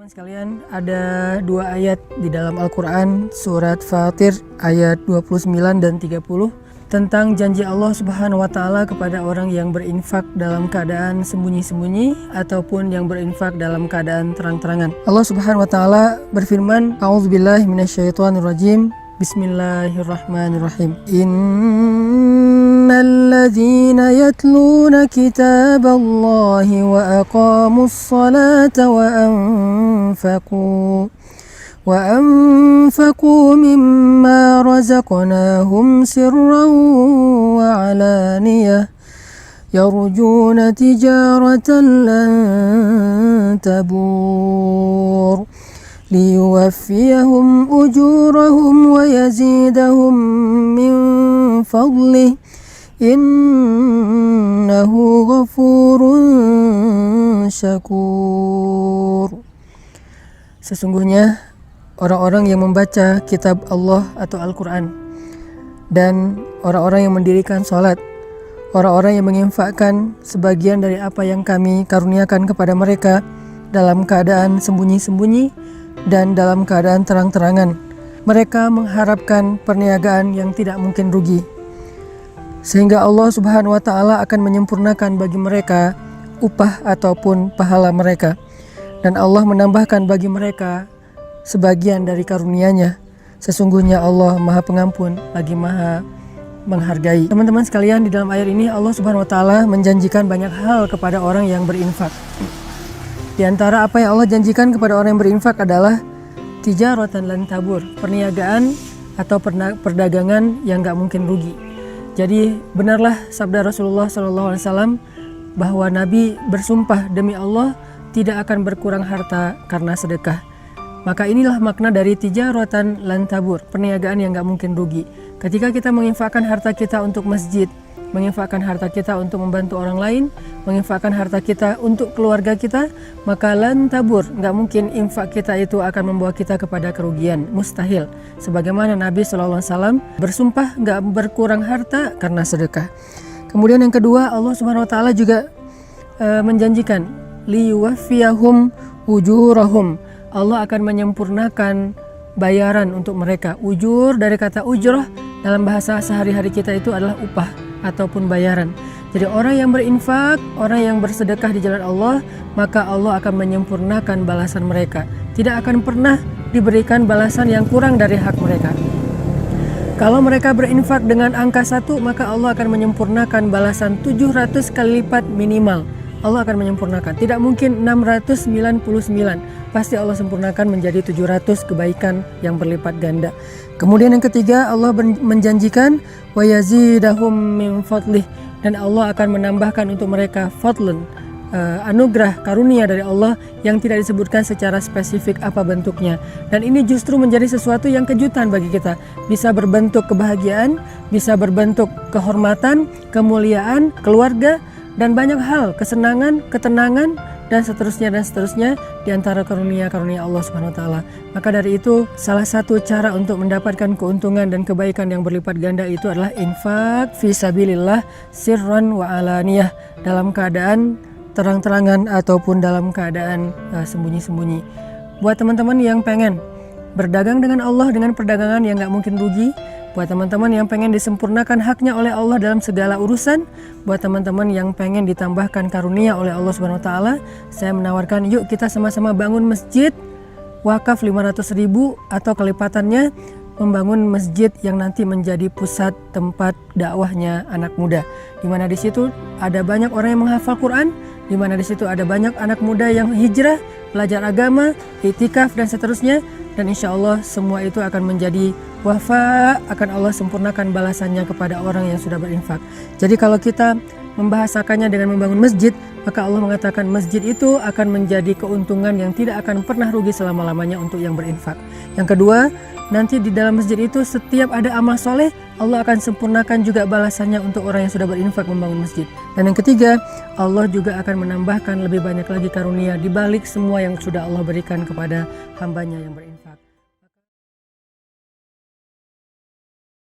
Teman-teman sekalian, ada dua ayat di dalam Al-Quran, surat Fatir ayat 29 dan 30 tentang janji Allah Subhanahu wa Ta'ala kepada orang yang berinfak dalam keadaan sembunyi-sembunyi ataupun yang berinfak dalam keadaan terang-terangan. Allah Subhanahu wa Ta'ala berfirman, A'udzubillahi minasyaitonirrajim, Bismillahirrahmanirrahim. Innalladzina yatluna kitaballahi wa aqamus salata wa anfaqu mimma razaqnahum sirran wa alaniyah yarjuna tijaratan lan tabur liyuwaffiyahum ujurahum wa yazidahum min fadlih innahu ghafurun syakur. Sesungguhnya orang-orang yang membaca kitab Allah atau Al-Quran dan orang-orang yang mendirikan sholat, orang-orang yang menginfakkan sebagian dari apa yang kami karuniakan kepada mereka dalam keadaan sembunyi-sembunyi dan dalam keadaan terang-terangan, mereka mengharapkan perniagaan yang tidak mungkin rugi, sehingga Allah Subhanahu wa Ta'ala akan menyempurnakan bagi mereka upah ataupun pahala mereka, dan Allah menambahkan bagi mereka sebagian dari karunia-Nya. Sesungguhnya Allah Maha Pengampun lagi Maha menghargai. Teman-teman sekalian, di dalam ayat ini Allah Subhanahu wa Ta'ala menjanjikan banyak hal kepada orang yang berinfak. Di antara apa yang Allah janjikan kepada orang yang berinfak adalah tijaratan lan tabur, perniagaan atau perdagangan yang gak mungkin rugi. Jadi benarlah sabda Rasulullah SAW bahwa Nabi bersumpah demi Allah tidak akan berkurang harta karena sedekah. Maka inilah makna dari tijaratan lan tabur, perniagaan yang gak mungkin rugi. Ketika kita menginfakkan harta kita untuk masjid, menginfakkan harta kita untuk membantu orang lain, menginfakkan harta kita untuk keluarga kita, maka lan tabur, gak mungkin infak kita itu akan membawa kita kepada kerugian, mustahil. Sebagaimana Nabi SAW bersumpah gak berkurang harta karena sedekah. Kemudian yang kedua, Allah Subhanahu wa Ta'ala juga menjanjikan liyuwaffiyahum ujurahum, Allah akan menyempurnakan bayaran untuk mereka. Ujur dari kata ujrah dalam bahasa sehari-hari kita itu adalah upah ataupun bayaran. Jadi orang yang berinfak, orang yang bersedekah di jalan Allah, maka Allah akan menyempurnakan balasan mereka. Tidak akan pernah diberikan balasan yang kurang dari hak mereka. Kalau mereka berinfak dengan angka 1, maka Allah akan menyempurnakan balasan 700 kali lipat minimal. Allah akan menyempurnakan. Tidak mungkin 699. Pasti Allah sempurnakan menjadi 700 kebaikan yang berlipat ganda. Kemudian yang ketiga, Allah menjanjikan wa yazidahum min fadlih, dan Allah akan menambahkan untuk mereka fadlun, anugerah karunia dari Allah yang tidak disebutkan secara spesifik apa bentuknya. Dan ini justru menjadi sesuatu yang kejutan bagi kita. Bisa berbentuk kebahagiaan, bisa berbentuk kehormatan, kemuliaan, keluarga, dan banyak hal, kesenangan, ketenangan, dan seterusnya di antara karunia-karunia Allah Subhanahu wa Ta'ala. Maka dari itu, salah satu cara untuk mendapatkan keuntungan dan kebaikan yang berlipat ganda itu adalah infak fi sabilillah sirran wa alaniyah, dalam keadaan terang-terangan ataupun dalam keadaan sembunyi-sembunyi. Buat teman-teman yang pengen berdagang dengan Allah dengan perdagangan yang gak mungkin rugi, buat teman-teman yang pengen disempurnakan haknya oleh Allah dalam segala urusan, buat teman-teman yang pengen ditambahkan karunia oleh Allah Subhanahu wa Ta'ala, saya menawarkan yuk kita sama-sama bangun masjid wakaf 500.000 atau kelipatannya, membangun masjid yang nanti menjadi pusat tempat dakwahnya anak muda, di mana di situ ada banyak orang yang menghafal Quran, di mana di situ ada banyak anak muda yang hijrah, belajar agama, iktikaf dan seterusnya, dan insya Allah semua itu akan menjadi wafa, akan Allah sempurnakan balasannya kepada orang yang sudah berinfak. Jadi kalau kita membahasakannya dengan membangun masjid, maka Allah mengatakan masjid itu akan menjadi keuntungan yang tidak akan pernah rugi selama-lamanya untuk yang berinfak. Yang kedua, nanti di dalam masjid itu setiap ada amal soleh, Allah akan sempurnakan juga balasannya untuk orang yang sudah berinfak membangun masjid. Dan yang ketiga, Allah juga akan menambahkan lebih banyak lagi karunia di balik semua yang sudah Allah berikan kepada hambanya yang berinfak.